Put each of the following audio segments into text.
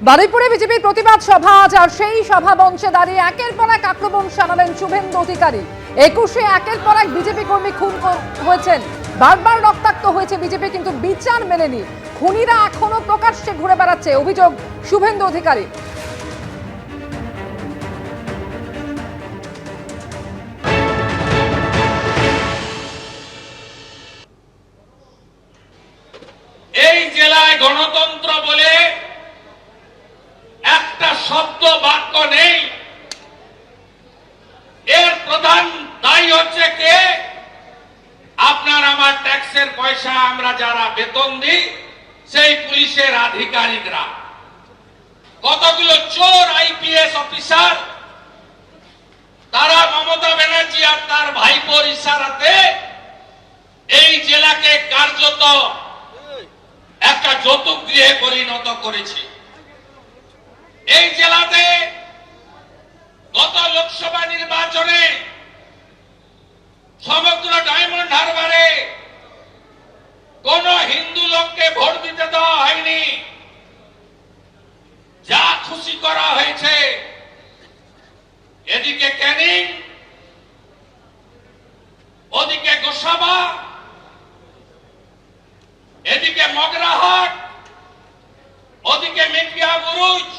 বারুইপুরে বিজেপির প্রতিবাদ সভা আজ, আর সেই সভা মঞ্চে দাঁড়িয়ে একের পর এক আক্রমণ শানালেন শুভেন্দু অধিকারী। 21-এ একের পর এক বিজেপি কর্মী খুন হয়েছেন, বারবার রক্তাক্ত হয়েছে বিজেপি, কিন্তু বিচার মেলেনি। খুনিরা এখনো প্রকাশ্যে ঘুরে বেড়াচ্ছে, অভিযোগ শুভেন্দু অধিকারী। এই জেলায় গণতন্ত্র বলে একটা শব্দ বাক্য নেই। এর প্রধান দায়ী হচ্ছে কে? আপনার আমার ট্যাক্সের পয়সা আমরা যারা বেতন দিই সেই পুলিশের আধিকারিকরা। কতগুলো চোর আইপিএস অফিসার, তারা মমতা ব্যানার্জি আর তার ভাইপোর ইশারাতে এই জেলাকে কার্যত একটা যৌতুক গৃহে পরিণত করেছে। এই জেলাতে গত লোকসভা নির্বাচনে সমগ্র ডায়মন্ড হারবারে কোন হিন্দু লোককে ভোট দিতে দেওয়া হয়নি, যা খুশি করা হয়েছে। এদিকে ক্যানিং, ওদিকে গোসাবা, এদিকে মগরাহাট, ওদিকে মেকিয়া বুরুজ,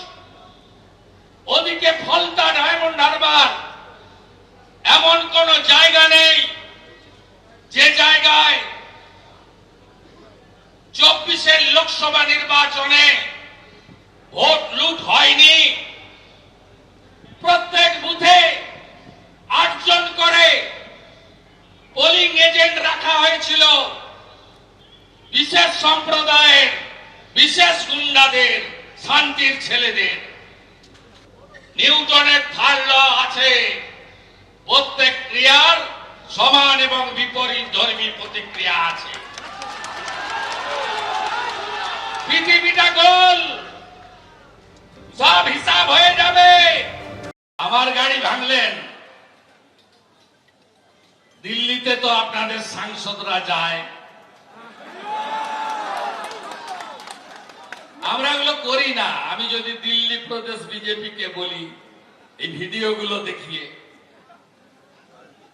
ওদিকে ফলতা ডায়মন্ড হারবার। এমন কোন জায়গা নেই যে জায়গায় 24-এর লোকসভা নির্বাচনে ভোট লুট হয়নি। প্রত্যেক বুথে 8 জন করে পোলিং এজেন্ট রাখা হয়েছিল, বিশেষ সম্প্রদায়ের, বিশেষ গুন্ডাদের, শান্তির ছেলেদের। নিউটনের থার্ড ল আছে, প্রত্যেক ক্রিয়ার সমান এবং বিপরীত ধর্মী প্রতিক্রিয়া আছে। পৃথিবীটা গোল, সব হিসাব হয়ে যাবে। আমার গাড়ি ভাঙলেন, দিল্লিতে তো আপনাদের সাংসদরা যায়, আমরা এগুলো করি না। আমি যদি দিল্লি প্রদেশ বিজেপি কে বলি এই ভিডিওগুলো দেখিয়ে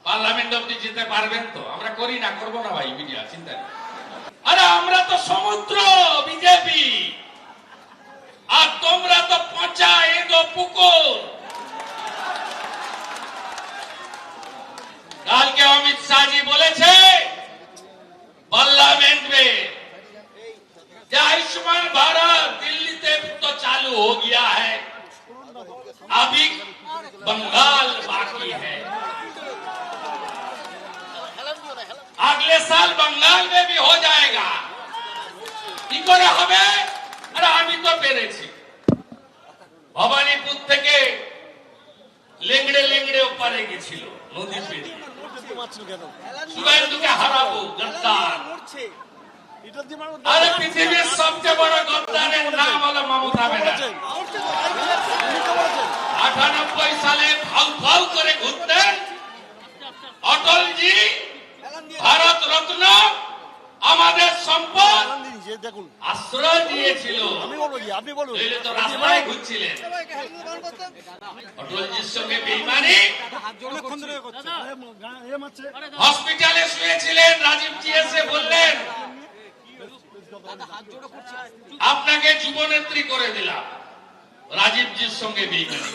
পার্লামেন্ট অব্দি যেতে পারবেন তো? আমরা করি না, করবো না ভাই, মিডিয়া চিন্তা নেই। আরে আমরা তো সমুদ্র বিজেপি, আর তোমরা তো পচা এগো পুকুর। কালকে অমিত শাহজি বলেছে पार्लियामेंट में आयुष्मान भारत दिल्ली से तो चालू हो गया है, अभी बंगाल बाकी है। अगले साल बंगाल में भी हो जाएगा। কি করে হবে? আরে আমি তো পেরেছি। ভবানীপুর থেকে লেংড়ে লেংড়ে ওপারে গেছিল নদী পেরিয়ে। শুভেন্দুকে হারাবো, গদ্দার। আরে পৃথিবীর সবচেয়ে বড় গদ্দারের নাম হলো মমতা ব্যানার্জি। 98 সালে ফাউ ফাউ করে ঘুরতেন অটলজি, ভারত রত্ন, আমাদের সম্পদ আশ্রয় দিয়েছিল। তো রাস্তায় ঘুরছিলেন, অটলজির সঙ্গে বেইমানি, হসপিটালে শুয়েছিলেন। রাজীবজি এসে বললেন আপনাকে যুবনেত্রী করে দিলাম, রাজীবজির সঙ্গে বেইমানি।